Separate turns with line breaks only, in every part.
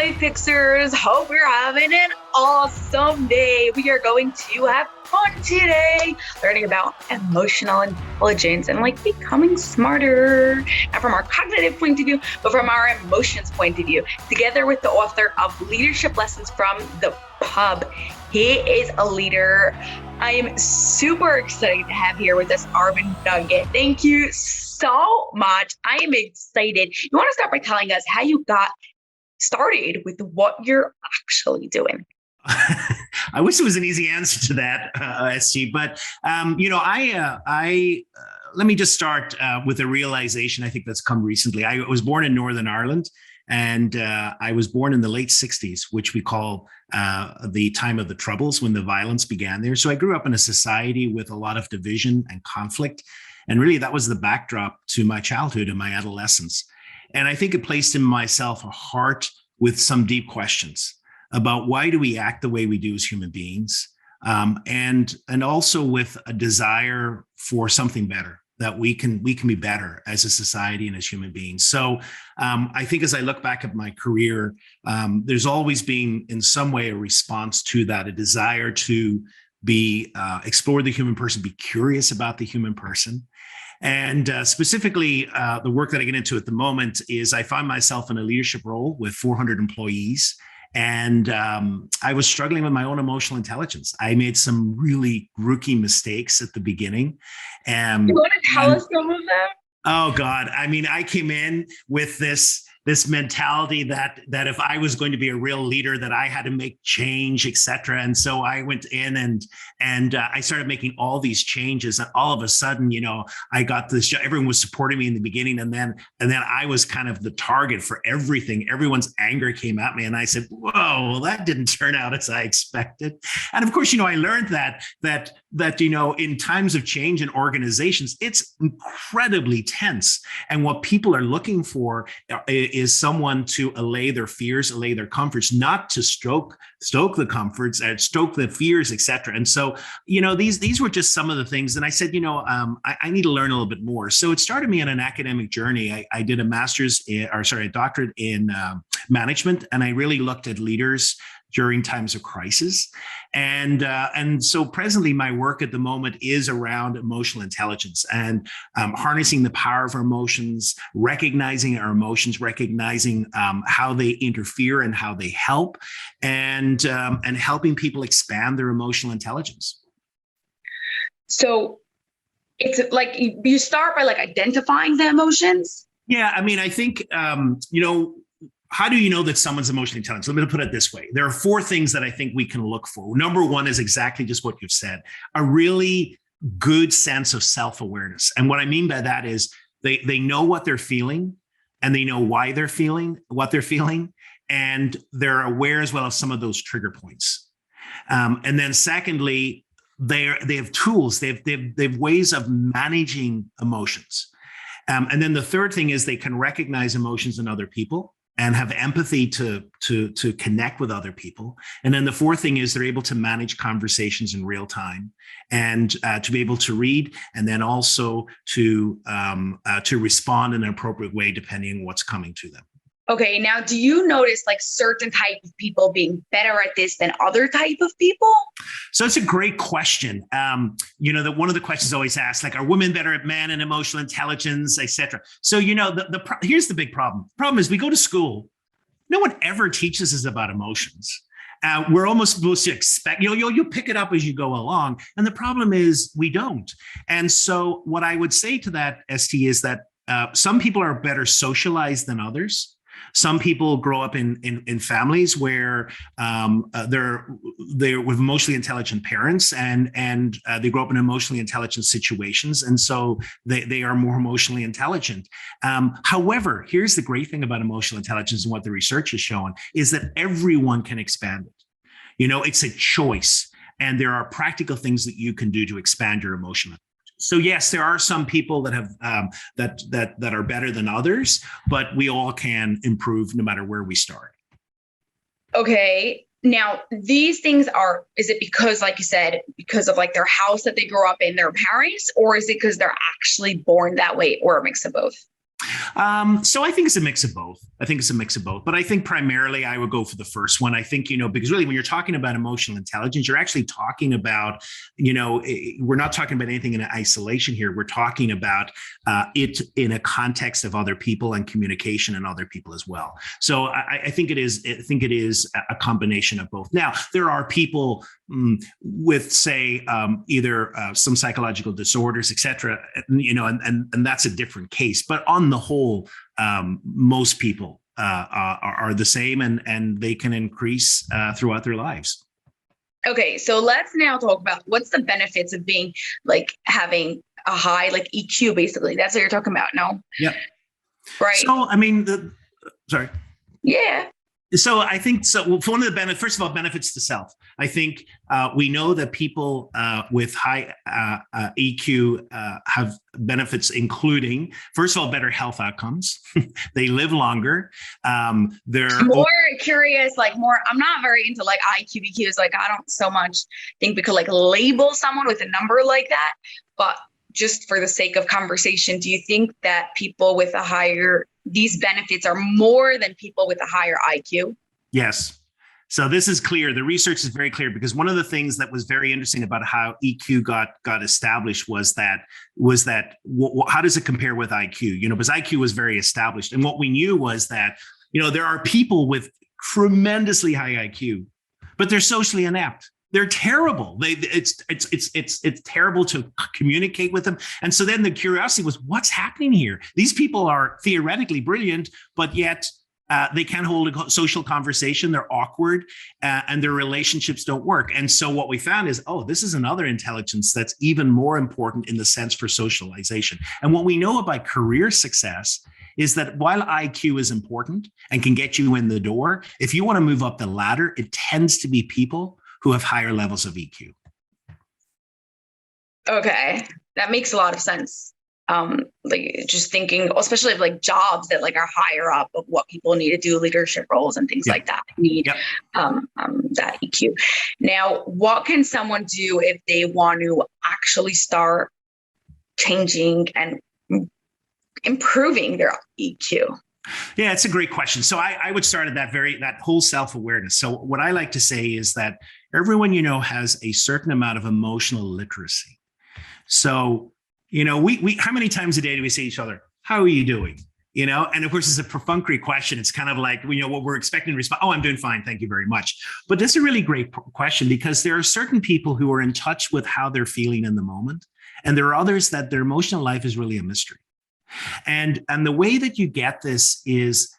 Hi, Fixers. Hope we're having an awesome day. We are going to have fun today, learning about emotional intelligence and becoming smarter, not from our cognitive point of view, but from our emotions point of view, together with the author of Leadership Lessons from the Pub. He is a leader. I am super excited to have here with us Irvine Nugent. Thank you so much. I am excited. You want to start by telling us how you got started with what you're actually doing?
I wish it was an easy answer to that, SG. But let me just start with a realization I think that's come recently. I was born in Northern Ireland, and I was born in the late '60s, which we call the time of the Troubles, when the violence began there. So I grew up in a society with a lot of division and conflict, and really that was the backdrop to my childhood and my adolescence. And I think it placed in myself a heart with some deep questions about why do we act the way we do as human beings, and also with a desire for something better, that we can be better as a society and as human beings. So I think as I look back at my career, there's always been in some way a response to that, a desire to explore the human person, be curious about the human person. And specifically, the work that I get into at the moment is I find myself in a leadership role with 400 employees. And I was struggling with my own emotional intelligence. I made some really rookie mistakes at the beginning.
You want to tell us some of them?
Oh, God. I mean, I came in with this mentality that if I was going to be a real leader, that I had to make change, et cetera. And so I went in and I started making all these changes. And all of a sudden, I got this job. Everyone was supporting me in the beginning. And then I was kind of the target for everything. Everyone's anger came at me. And I said, whoa, well, that didn't turn out as I expected. And of course, I learned that in times of change in organizations, it's incredibly tense. And what people are looking for is someone to allay their fears, allay their comforts, not to stoke the comforts, stoke the fears, etc. And so, these were just some of the things. And I said, I need to learn a little bit more. So it started me on an academic journey. I did a doctorate in management, and I really looked at leaders during times of crisis. And so presently my work at the moment is around emotional intelligence and harnessing the power of our emotions, recognizing our emotions, recognizing how they interfere and how they help, and helping people expand their emotional intelligence.
So it's like you start by identifying the emotions.
Yeah, I mean, I think, how do you know that someone's emotionally intelligent? Let me put it this way. There are 4 things that I think we can look for. Number 1 is exactly just what you've said, a really good sense of self-awareness. And what I mean by that is they know what they're feeling, and they know why they're feeling what they're feeling, and they're aware as well of some of those trigger points. And then secondly, they have tools, they have ways of managing emotions. And then the third thing is they can recognize emotions in other people and have empathy to connect with other people. And then the fourth thing is they're able to manage conversations in real time, and to be able to read, and then also to respond in an appropriate way depending on what's coming to them.
Okay, now do you notice certain type of people being better at this than other type of people?
So it's a great question. That one of the questions always asked, are women better at men and emotional intelligence, et cetera? So, here's the big problem. The problem is we go to school. No one ever teaches us about emotions. We're almost supposed to expect, you pick it up as you go along. And the problem is we don't. And so what I would say to that, ST, is that some people are better socialized than others. Some people grow up in families where they're with emotionally intelligent parents, and they grow up in emotionally intelligent situations, and so they are more emotionally intelligent. However, here's the great thing about emotional intelligence and what the research has shown is that everyone can expand it. It's a choice, and there are practical things that you can do to expand your emotional. So yes, there are some people that have that are better than others, but we all can improve no matter where we start.
Okay. Now, these things is it because, like you said, because of their house that they grew up in, their parents, or is it because they're actually born that way, or a mix of both?
So I think it's a mix of both. But I think primarily I would go for the first one. I think, because really when you're talking about emotional intelligence, you're actually talking about, we're not talking about anything in isolation here. We're talking about it in a context of other people and communication and other people as well. So I think it is a combination of both. Now, there are people with, say, either some psychological disorders, et cetera, and that's a different case. But on the whole, most people are the same, and they can increase throughout their lives.
Okay, so let's now talk about what's the benefits of being having a high EQ. Basically, that's what you're talking about. No.
Yeah.
Right.
So I mean, sorry.
Yeah.
So I think Well, for one of the benefits, first of all, benefits to self. I think we know that people with high EQ have benefits, including, first of all, better health outcomes. They live longer. They're
more curious, more. I'm not very into IQ, BQs. I don't so much think we could label someone with a number like that. But just for the sake of conversation, do you think that people with these benefits are more than people with a higher IQ?
Yes. So this is clear. The research is very clear, because one of the things that was very interesting about how EQ got established was that how does it compare with IQ? Because IQ was very established. And what we knew was that, there are people with tremendously high IQ, but they're socially inept. They're terrible. It's terrible to communicate with them. And so then the curiosity was, what's happening here? These people are theoretically brilliant, but yet they can't hold a social conversation. They're awkward, and their relationships don't work. And so what we found is, this is another intelligence that's even more important in the sense for socialization. And what we know about career success is that while IQ is important and can get you in the door, if you want to move up the ladder, it tends to be people who have higher levels of EQ.
Okay, that makes a lot of sense. Just thinking, especially of jobs that are higher up of what people need to do, leadership roles and things like that need that EQ. Now, what can someone do if they want to actually start changing and improving their EQ?
Yeah, it's a great question. So I would start at that whole self-awareness. So what I like to say is that everyone has a certain amount of emotional literacy. So, we how many times a day do we say to each other, how are you doing? And of course, it's a perfunctory question. It's kind of like, what we're expecting to respond. Oh, I'm doing fine. Thank you very much. But that's a really great question, because there are certain people who are in touch with how they're feeling in the moment. And there are others that their emotional life is really a mystery. And the way that you get this is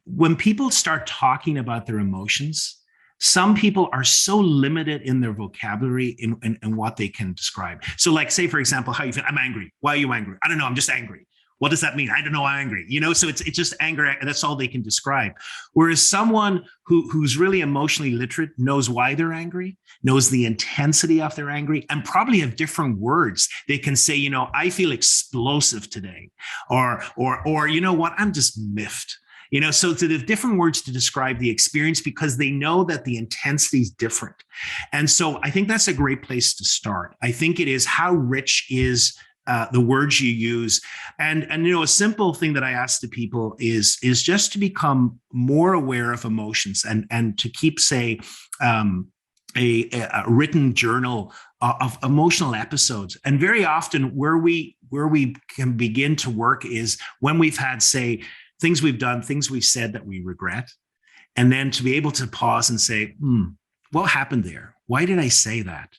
when people start talking about their emotions. Some people are so limited in their vocabulary in what they can describe. So say, for example, how you feel. I'm angry. Why are you angry? I don't know. I'm just angry. What does that mean? I don't know. I'm angry. So it's just anger. And that's all they can describe. Whereas someone who's really emotionally literate knows why they're angry, knows the intensity of their angry, and probably have different words. They can say, I feel explosive today, or you know what, I'm just miffed. So they have different words to describe the experience, because they know that the intensity is different. And so I think that's a great place to start. I think it is, how rich is the words you use. And a simple thing that I ask to people is just to become more aware of emotions, and to keep, say, a written journal of emotional episodes. And very often where we can begin to work is when we've had, say, things we've done, things we've said that we regret. And then to be able to pause and say, what happened there? Why did I say that?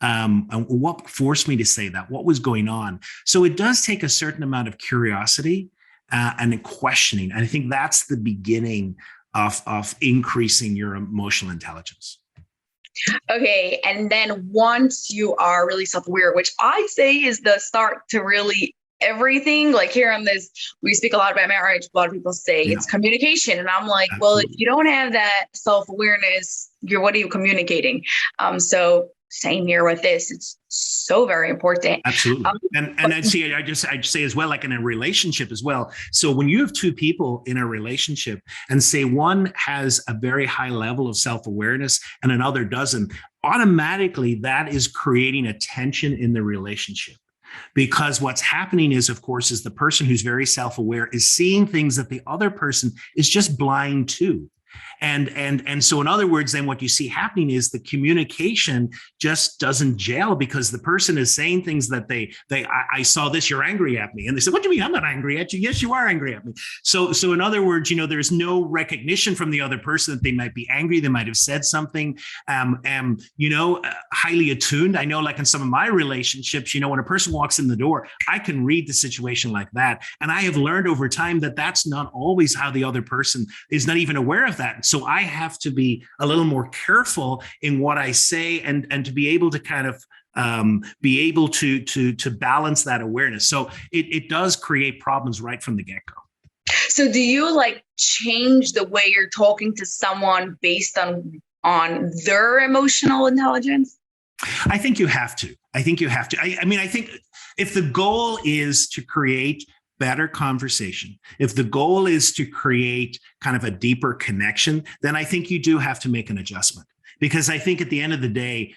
And what forced me to say that? What was going on? So it does take a certain amount of curiosity and questioning. And I think that's the beginning of increasing your emotional intelligence.
Okay. And then once you are really self-aware, which I say is the start to really everything, here on this, we speak a lot about marriage. A lot of people say it's communication. And I'm like, Absolutely. Well, if you don't have that self-awareness, what are you communicating? So same here with this. It's so very important.
Absolutely. And I'd say as well, in a relationship as well. So when you have two people in a relationship and say one has a very high level of self-awareness and another doesn't, automatically that is creating a tension in the relationship. Because what's happening is, of course, is the person who's very self-aware is seeing things that the other person is just blind to. And so in other words, then what you see happening is the communication just doesn't gel, because the person is saying things that I saw this, you're angry at me. And they say, what do you mean? I'm not angry at you. Yes, you are angry at me. So in other words, there's no recognition from the other person that they might be angry. They might have said something, highly attuned. I know, like in some of my relationships, when a person walks in the door, I can read the situation like that. And I have learned over time that that's not always how the other person is, not even aware of that. So I have to be a little more careful in what I say, and to be able to kind of be able to balance that awareness. So it does create problems right from the get-go.
So do you change the way you're talking to someone based on their emotional intelligence?
I think you have to. I think if the goal is to create better conversation, if the goal is to create kind of a deeper connection, then I think you do have to make an adjustment. Because I think at the end of the day,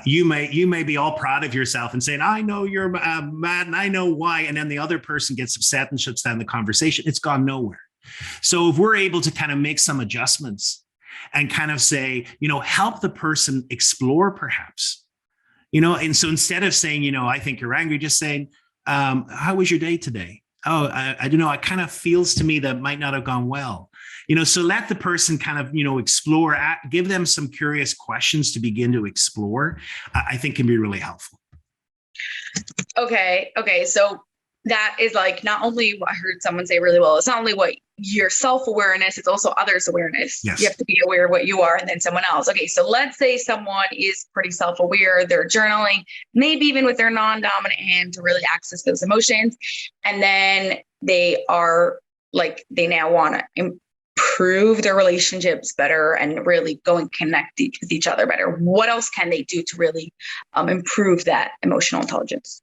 you may be all proud of yourself and saying, I know you're mad and I know why. And then the other person gets upset and shuts down the conversation. It's gone nowhere. So if we're able to kind of make some adjustments and kind of say, help the person explore perhaps, and so instead of saying, I think you're angry, just saying, how was your day today? Oh, I don't know. It kind of feels to me that might not have gone well. So let the person kind of, explore, give them some curious questions to begin to explore, I think can be really helpful.
Okay. So that is not only what I heard someone say really well, it's not only what your self-awareness, it's also others' awareness.
Yes.
You have to be aware of what you are and then someone else. Okay. So let's say someone is pretty self-aware, they're journaling, maybe even with their non-dominant hand to really access those emotions. And then they are they now want to improve their relationships better and really go and connect with each other better. What else can they do to really improve that emotional intelligence?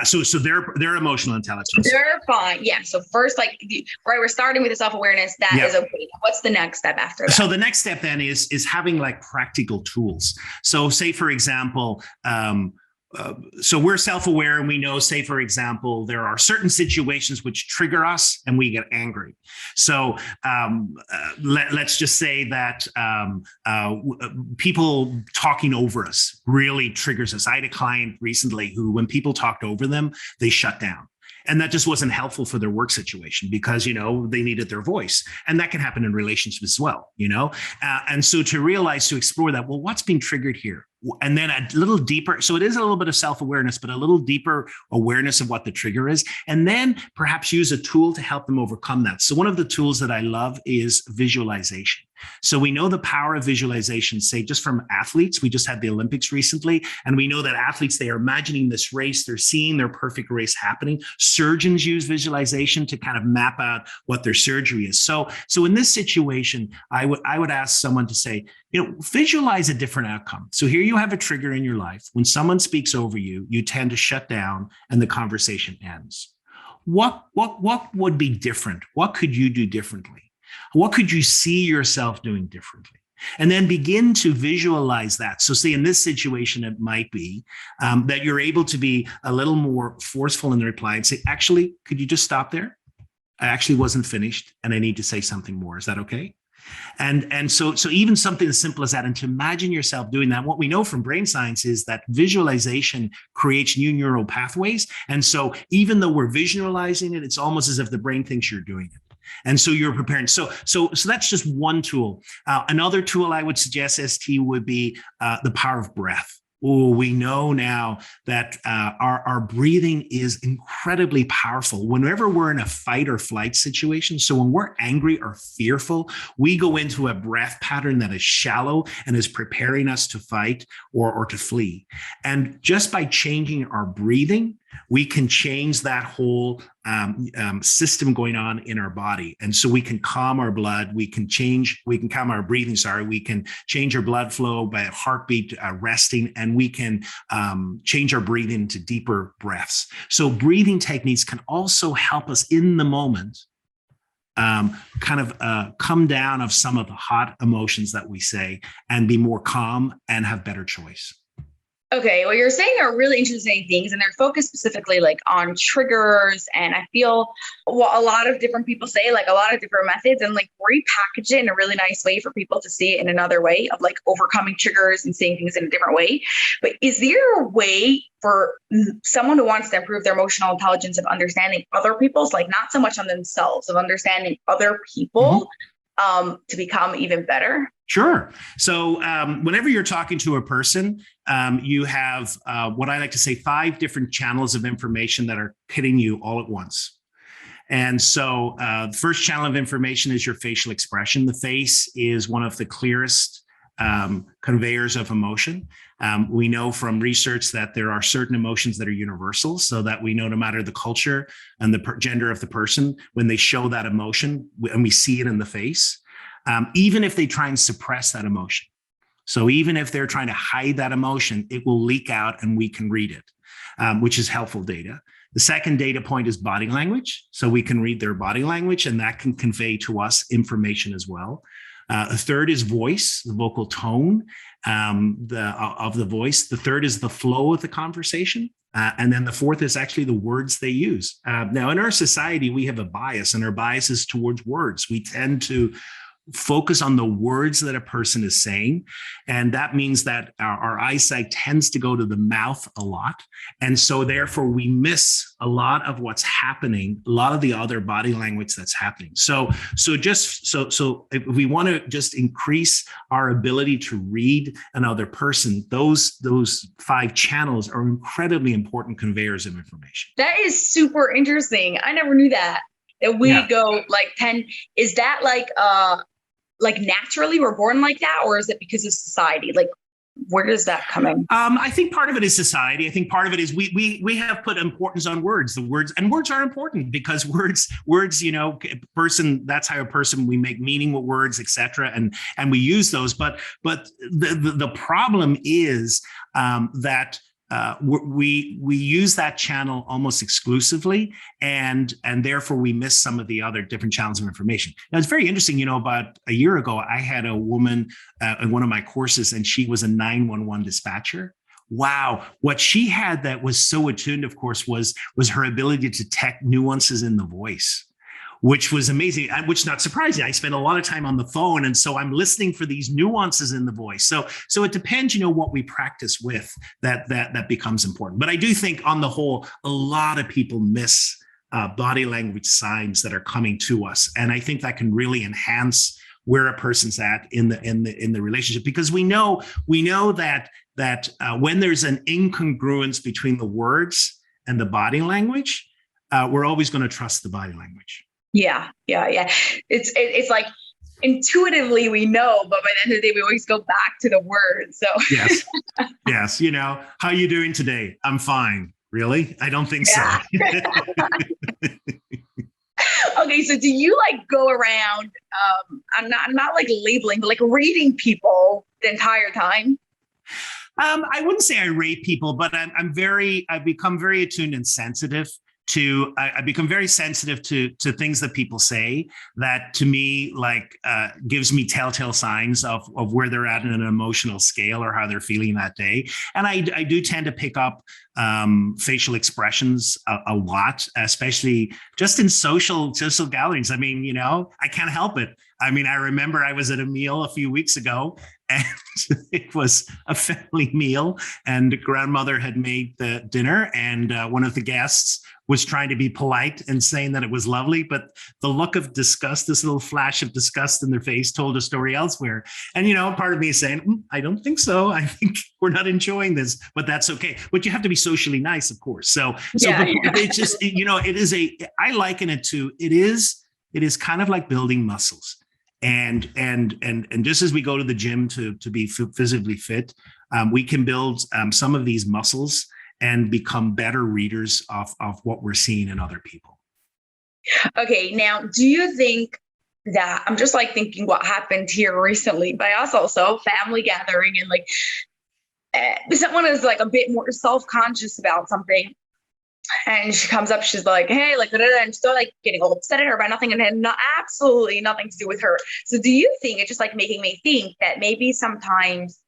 So their emotional intelligence.
They're fine. Yeah. So first, we're starting with the self-awareness. That is okay. What's the next step after that?
So the next step then is having practical tools. So say, for example, so we're self-aware and we know, say, for example, there are certain situations which trigger us and we get angry. So let's just say that people talking over us really triggers us. I had a client recently who, when people talked over them, they shut down. And that just wasn't helpful for their work situation because, they needed their voice. And that can happen in relationships as well, and so to explore that, well, what's being triggered here? And then a little deeper. So it is a little bit of self-awareness, but a little deeper awareness of what the trigger is. And then perhaps use a tool to help them overcome that. So one of the tools that I love is visualization. So we know the power of visualization, say just from athletes. We just had the Olympics recently, and we know that athletes, they are imagining this race, they're seeing their perfect race happening. Surgeons use visualization to kind of map out what their surgery is. So in this situation, I would ask someone to say, visualize a different outcome. So here you have a trigger in your life. When someone speaks over you, you tend to shut down and the conversation ends. What would be different? What could you do differently? What could you see yourself doing differently? And then begin to visualize that. So say in this situation, it might be that you're able to be a little more forceful in the reply and say, actually, could you just stop there? I actually wasn't finished and I need to say something more. Is that okay? And so even something as simple as that, and to imagine yourself doing that. What we know from brain science is that visualization creates new neural pathways. And so even though we're visualizing it, it's almost as if the brain thinks you're doing it. And so you're preparing. So that's just one tool. Another tool I would suggest, ST, would be the power of breath. Oh, we know now that our breathing is incredibly powerful whenever we're in a fight or flight situation. So when we're angry or fearful, we go into a breath pattern that is shallow and is preparing us to fight or to flee. And just by changing our breathing, we can change that whole system going on in our body. And so we can calm our blood, we can calm our breathing, we can change our blood flow by a heartbeat resting, and we can change our breathing to deeper breaths. So breathing techniques can also help us in the moment come down of some of the hot emotions that we say and be more calm and have better choice.
Okay, what you're saying are really interesting things, and they're focused specifically like on triggers. And I feel what a lot of different people say, like a lot of different methods, and like repackage it in a really nice way for people to see it in another way of like overcoming triggers and seeing things in a different way. But is there a way for someone who wants to improve their emotional intelligence of understanding other people's, like not so much on themselves, of understanding other people, to become even better?
Sure. So whenever you're talking to a person, you have what I like to say 5 different channels of information that are hitting you all at once. And so the first channel of information is your facial expression. The face is one of the clearest conveyors of emotion. We know from research that there are certain emotions that are universal, so that we know no matter the culture and the gender of the person, when they show that emotion and we see it in the face, even if they try and suppress that emotion. So even if they're trying to hide that emotion, it will leak out and we can read it, which is helpful data. The second data point is body language. So we can read their body language and that can convey to us information as well. The third is voice, the vocal tone of the voice. The third is the flow of the conversation. And then the fourth is actually the words they use. Now, in our society, we have a bias, and our bias is towards words. We tend to focus on the words that a person is saying. And that means that our eyesight tends to go to the mouth a lot. And so therefore we miss a lot of what's happening, a lot of the other body language that's happening. So if we want to just increase our ability to read another person, those 5 channels are incredibly important conveyors of information.
That is super interesting. I never knew that we go like 10. Is that like naturally we're born like that, or is it because of society? Like, where does that come in?
I think part of it is society. I think part of it is we have put importance on words. The words are important because words, person. That's how a person, we make meaning with words, etc. And we use those. But the problem is that. We use that channel almost exclusively, and therefore we miss some of the other different channels of information. Now, it's very interesting. About a year ago, I had a woman in one of my courses, and she was a 911 dispatcher. Wow, what she had that was so attuned, of course, was her ability to detect nuances in the voice, which was amazing, which not surprising. I spent a lot of time on the phone. And so I'm listening for these nuances in the voice. So it depends, what we practice with that becomes important. But I do think on the whole, a lot of people miss body language signs that are coming to us. And I think that can really enhance where a person's at in the relationship, because we know that when there's an incongruence between the words and the body language, we're always going to trust the body language.
Yeah. It's like intuitively we know, but by the end of the day, we always go back to the words. So
yes. How are you doing today? I'm fine. Really? I don't think so.
Okay, so do you like go around? I'm not like labeling, but like reading people the entire time?
I wouldn't say I rate people, but I've become very attuned and sensitive. I become very sensitive to things that people say that to me gives me telltale signs of where they're at in an emotional scale or how they're feeling that day. And I do tend to pick up facial expressions a lot, especially just in social gatherings. I mean, I can't help it. I mean, I remember I was at a meal a few weeks ago, and it was a family meal, and grandmother had made the dinner, and one of the guests was trying to be polite and saying that it was lovely, but the look of disgust, this little flash of disgust in their face, told a story elsewhere. And, part of me is saying, I don't think so. I think we're not enjoying this, but that's okay. But you have to be socially nice, of course. But it's just, I liken it to, it is kind of like building muscles. And just as we go to the gym to be physically fit, we can build some of these muscles and become better readers of what we're seeing in other people.
Okay, now, do you think that, I'm just like thinking what happened here recently, but also family gathering, and someone is like a bit more self-conscious about something, and she comes up, she's like, hey, and still like getting all upset at her about nothing, and had absolutely nothing to do with her. So do you think, it's just like making me think that maybe sometimes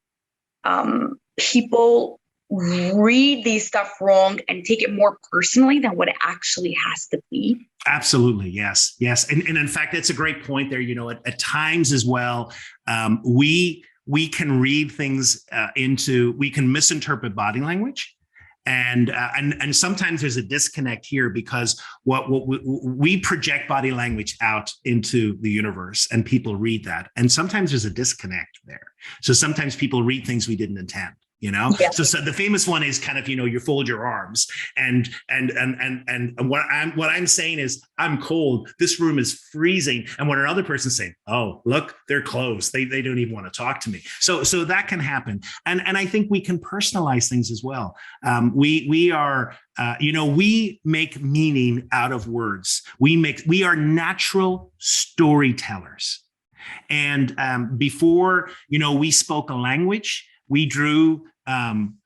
people read these stuff wrong and take it more personally than what it actually has to be.
Absolutely. Yes. Yes. And in fact, that's a great point there. At times as well, we can read things we can misinterpret body language. And sometimes there's a disconnect here because what we project body language out into the universe and people read that. And sometimes there's a disconnect there. So sometimes people read things we didn't intend. Yeah. So the famous one is kind of, you fold your arms and what I'm saying is I'm cold. This room is freezing. And when another person's saying, oh, look, they're closed. They don't even want to talk to me. So that can happen. And I think we can personalize things as well. We make meaning out of words. We are natural storytellers. And before, we spoke a language, we drew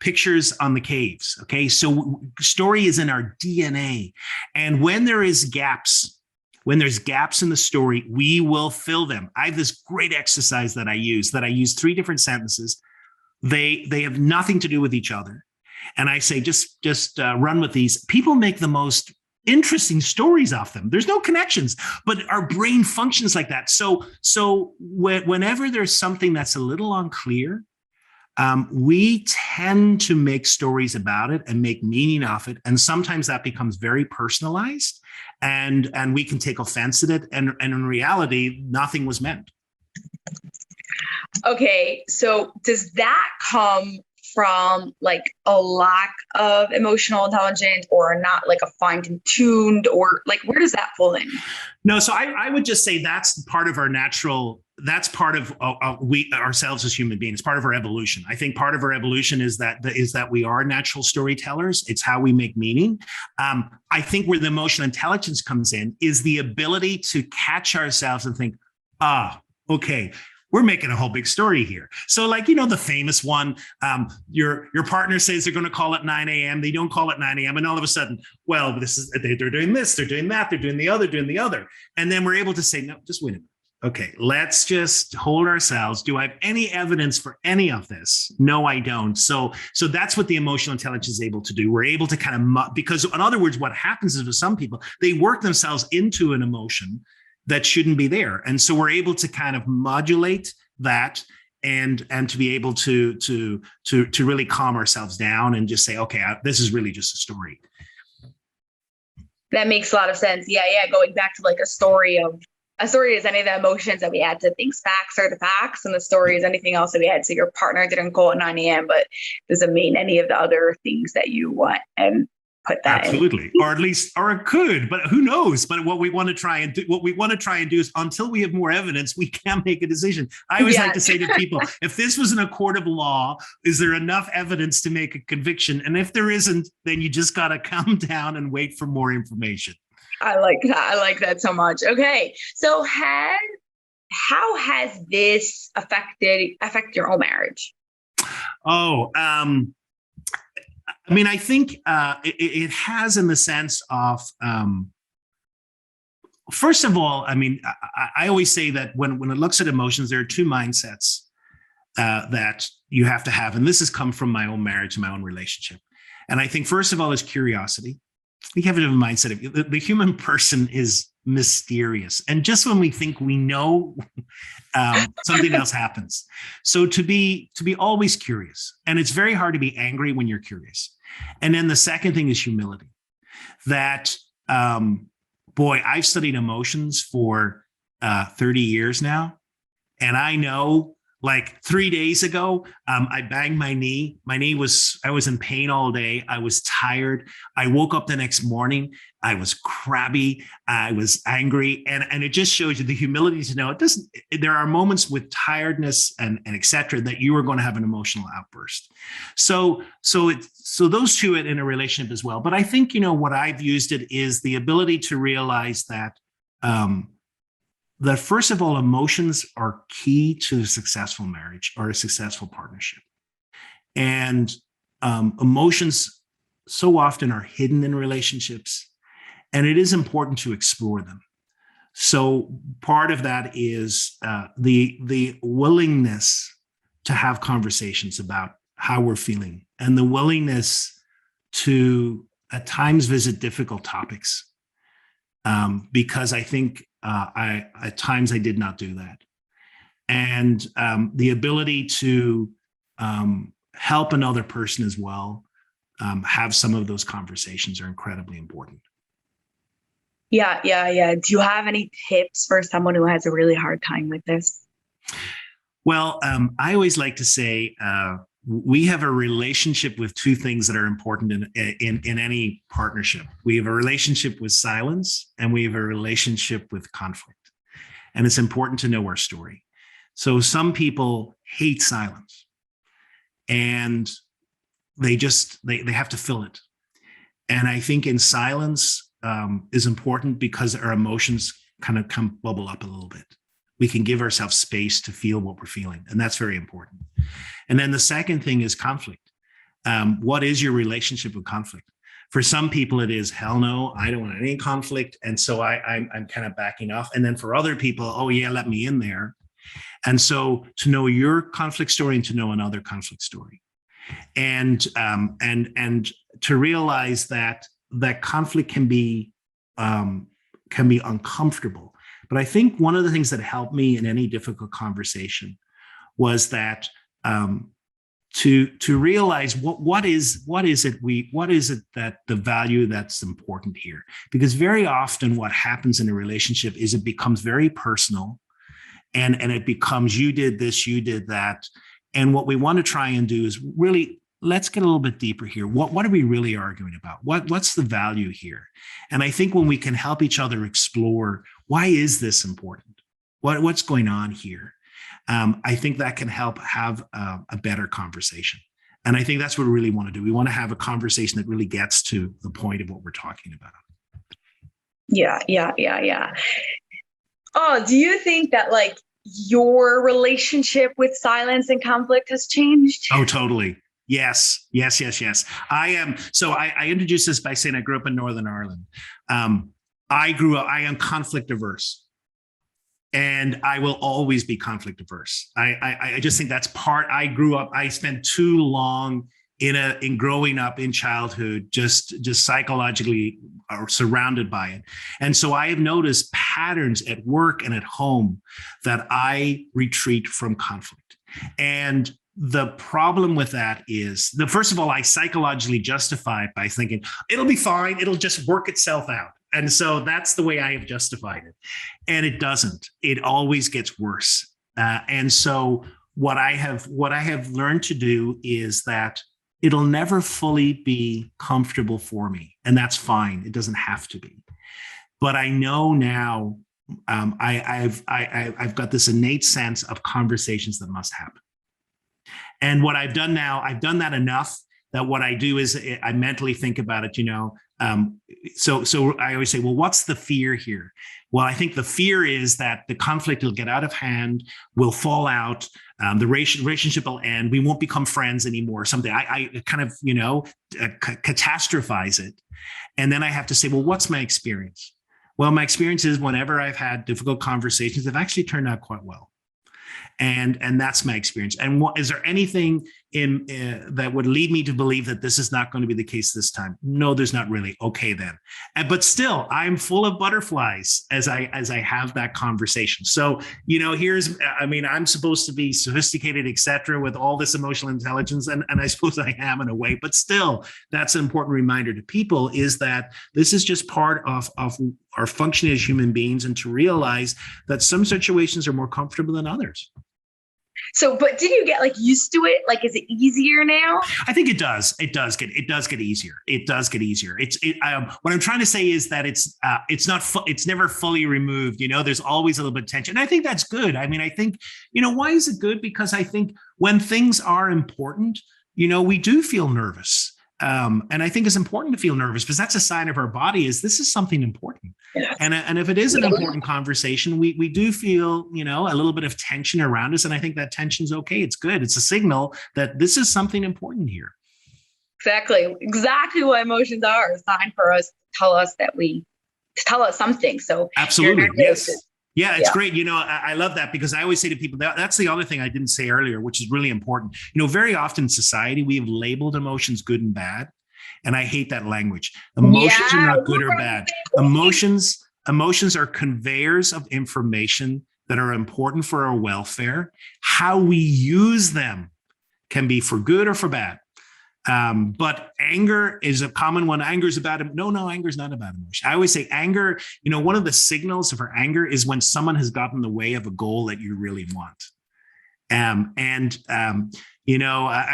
pictures on the caves. Okay. So story is in our DNA. And when there's gaps in the story, we will fill them. I have this great exercise that I use 3 different sentences. They have nothing to do with each other. And I say, just run with these. People make the most interesting stories off them. There's no connections, but our brain functions like that. So whenever there's something that's a little unclear, we tend to make stories about it and make meaning of it. And sometimes that becomes very personalized and we can take offense at it. And in reality, nothing was meant.
Okay. So does that come from like a lack of emotional intelligence or not like a fine-tuned or like, where does that fall in?
No. So I would just say that's part of our natural, that's part of we ourselves as human beings, part of our evolution. I think part of our evolution is that we are natural storytellers. It's how we make meaning. I think where the emotional intelligence comes in is the ability to catch ourselves and think, okay, we're making a whole big story here. So like, the famous one, your partner says they're going to call at 9 a.m. They don't call at 9 a.m. And all of a sudden, well, they're doing this, they're doing that, they're doing the other. And then we're able to say, no, just wait a minute. Okay, let's just hold ourselves. Do I have any evidence for any of this? No, I don't. So that's what the emotional intelligence is able to do. We're able to kind of, because in other words, what happens is with some people, they work themselves into an emotion that shouldn't be there. And so we're able to kind of modulate that and to be able to really calm ourselves down and just say, okay, this is really just a story.
That makes a lot of sense. Yeah. Going back to like a story is any of the emotions that we add to things. Facts are the facts, and the story is anything else that we add. So your partner didn't call at 9 a.m., but doesn't mean any of the other things that you want and put that
absolutely in. or it could, but who knows? But what we want to try and do is until we have more evidence, we can't make a decision. I always like to say to people, if this was in a court of law, is there enough evidence to make a conviction? And if there isn't, then you just got to calm down and wait for more information.
I like that. I like that so much. Okay. So how has this affected your own marriage?
I think it has in the sense of, first of all, I always say that when it looks at emotions, there are 2 mindsets that you have to have. And this has come from my own marriage and my own relationship. And I think, first of all, is curiosity. We have a mindset of the human person is mysterious. And just when we think we know, something else happens. So to be always curious. And it's very hard to be angry when you're curious. And then the second thing is humility. That, I've studied emotions for 30 years now. And I know, like 3 days ago, I banged my knee. I was in pain all day. I was tired. I woke up the next morning. I was crabby. I was angry. And it just shows you the humility to know there are moments with tiredness and et cetera, that you are going to have an emotional outburst. So those 2 in a relationship as well. But I think, what I've used it is the ability to realize that, that first of all, emotions are key to a successful marriage or a successful partnership. And emotions so often are hidden in relationships, and it is important to explore them. So part of that is the willingness to have conversations about how we're feeling, and the willingness to at times visit difficult topics, because I think at times I did not do that. And the ability to help another person as well, have some of those conversations are incredibly important.
Yeah, yeah, yeah. Do you have any tips for someone who has a really hard time with this?
Well, I always like to say we have a relationship with two things that are important in any partnership. We have a relationship with silence, and we have a relationship with conflict. And it's important to know our story. So some people hate silence, and they have to fill it. And I think in silence is important because our emotions kind of bubble up a little bit. We can give ourselves space to feel what we're feeling, and that's very important. And then the second thing is conflict. What is your relationship with conflict? For some people, it is, hell no, I don't want any conflict. And so I'm kind of backing off. And then for other people, oh yeah, let me in there. And so to know your conflict story and to know another conflict story, and to realize that conflict can be uncomfortable. But I think one of the things that helped me in any difficult conversation was that to realize what is it that the value that's important here. Because very often what happens in a relationship is it becomes very personal, and it becomes you did this, you did that. And what we want to try and do is really, let's get a little bit deeper here. What are we really arguing about? What's the value here? And I think when we can help each other explore, why is this important? What's going on here? I think that can help have a better conversation. And I think that's what we really want to do. We want to have a conversation that really gets to the point of what we're talking about.
Yeah, yeah, yeah, yeah. Oh, do you think that like your relationship with silence and conflict has changed?
Oh, totally. Yes. I am. So I introduced this by saying I grew up in Northern Ireland. I am conflict averse, and I will always be conflict averse. I just think that's I spent too long in growing up in childhood, just psychologically surrounded by it. And so I have noticed patterns at work and at home that I retreat from conflict. And the problem with that is first of all, I psychologically justify it by thinking it'll be fine. It'll just work itself out. And so that's the way I have justified it. And it doesn't. It always gets worse. And so what I have learned to do is that it'll never fully be comfortable for me. And that's fine. It doesn't have to be. But I know now I've got this innate sense of conversations that must happen. And what I've done now, I've done that enough that what I do is I mentally think about it, so I always say, well, what's the fear here? Well, I think the fear is that the conflict will get out of hand, will fall out, the relationship will end, we won't become friends anymore, something. I kind of, catastrophize it. And then I have to say, well, what's my experience? Well, my experience is whenever I've had difficult conversations, they've actually turned out quite well. And that's my experience. And is there anything in that would lead me to believe that this is not going to be the case this time? No, there's not really. Okay, then. But still, I'm full of butterflies as I have that conversation. So, I'm supposed to be sophisticated, et cetera, with all this emotional intelligence. And I suppose I am in a way, but still, that's an important reminder to people is that this is just part of our function as human beings, and to realize that some situations are more comfortable than others.
So, but did you get used to it? Is it easier now?
I think it does. It does get easier. It does get easier. What I'm trying to say is that it's never fully removed. There's always a little bit of tension. And I think that's good. I mean, I think, why is it good? Because I think when things are important, we do feel nervous. And I think it's important to feel nervous because that's a sign of our body is this is something important. Yeah. And if it is an important conversation, we do feel, a little bit of tension around us. And I think that tension's okay. It's good. It's a signal that this is something important here. Exactly
what emotions are, a sign for us to tell us something. So
absolutely. Yes. Yeah, it's great. I love that because I always say to people that's the other thing I didn't say earlier, which is really important. Very often in society, we have labeled emotions good and bad. And I hate that language. Emotions are not good or bad. Emotions are conveyors of information that are important for our welfare. How we use them can be for good or for bad. But anger is a common one. Anger is a bad. No, anger is not a bad emotion. I always say anger, one of the signals of our anger is when someone has gotten in the way of a goal that you really want. I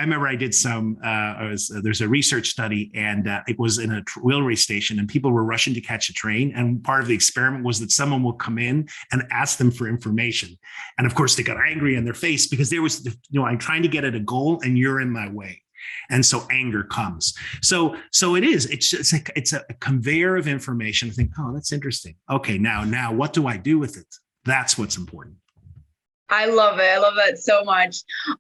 remember I did there's a research study, and it was in a railway station, and people were rushing to catch a train. And part of the experiment was that someone will come in and ask them for information. And of course, they got angry in their face because there was, I'm trying to get at a goal and you're in my way. And so anger comes. So it is. It's a conveyor of information. I think, oh, that's interesting. Okay, now what do I do with it? That's what's important.
I love it. I love that so much.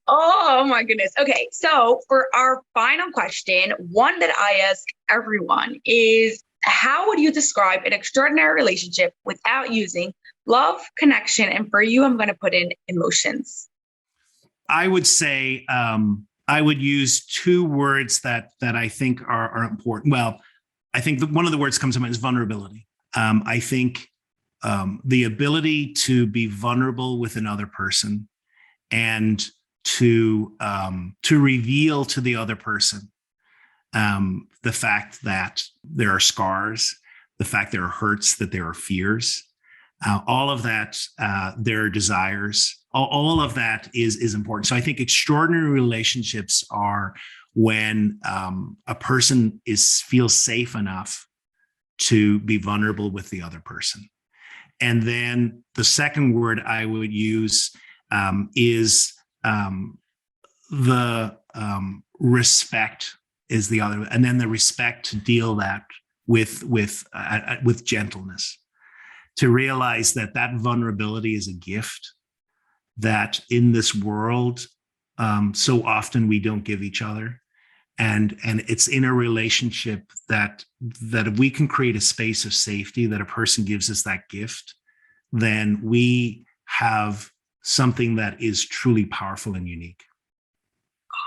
Oh my goodness. Okay. So for our final question, one that I ask everyone is, how would you describe an extraordinary relationship without using love, connection, and for you, I'm going to put in emotions?
I would say, I would use two words that I think are important. Well, I think one of the words comes to mind is vulnerability. I think the ability to be vulnerable with another person and to reveal to the other person the fact that there are scars, the fact there are hurts, that there are fears, all of that, there are desires. All of that is important. So I think extraordinary relationships are when a person feels safe enough to be vulnerable with the other person. And then the second word I would use is the respect is the other, and then the respect to deal that with gentleness, to realize that vulnerability is a gift that in this world so often we don't give each other. And it's in a relationship that if we can create a space of safety, that a person gives us that gift, then we have something that is truly powerful and unique.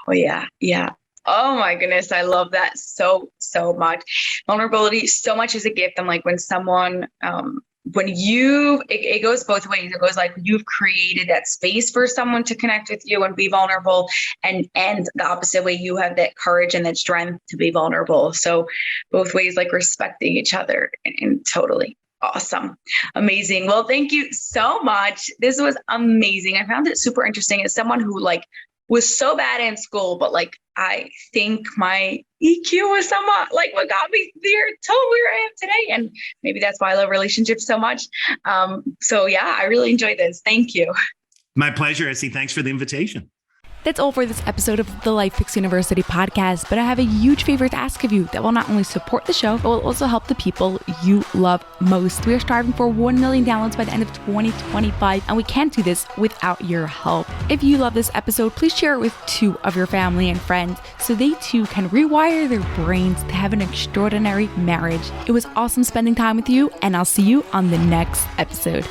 Oh, yeah. Yeah. Oh my goodness. I love that so much. Vulnerability so much is a gift. I'm like, when someone, it goes both ways. It goes like you've created that space for someone to connect with you and be vulnerable, and the opposite way, you have that courage and that strength to be vulnerable. So both ways, like respecting each other, and totally awesome. Amazing. Well, thank you so much. This was amazing. I found it super interesting as someone who was so bad in school, but I think my EQ was somewhat what got me there to where I am today. And maybe that's why I love relationships so much. So yeah, I really enjoyed this. Thank you.
My pleasure, Essie. Thanks for the invitation.
That's all for this episode of the Life Fix University podcast, but I have a huge favor to ask of you that will not only support the show, but will also help the people you love most. We are striving for 1 million downloads by the end of 2025, and we can't do this without your help. If you love this episode, please share it with 2 of your family and friends so they too can rewire their brains to have an extraordinary marriage. It was awesome spending time with you, and I'll see you on the next episode.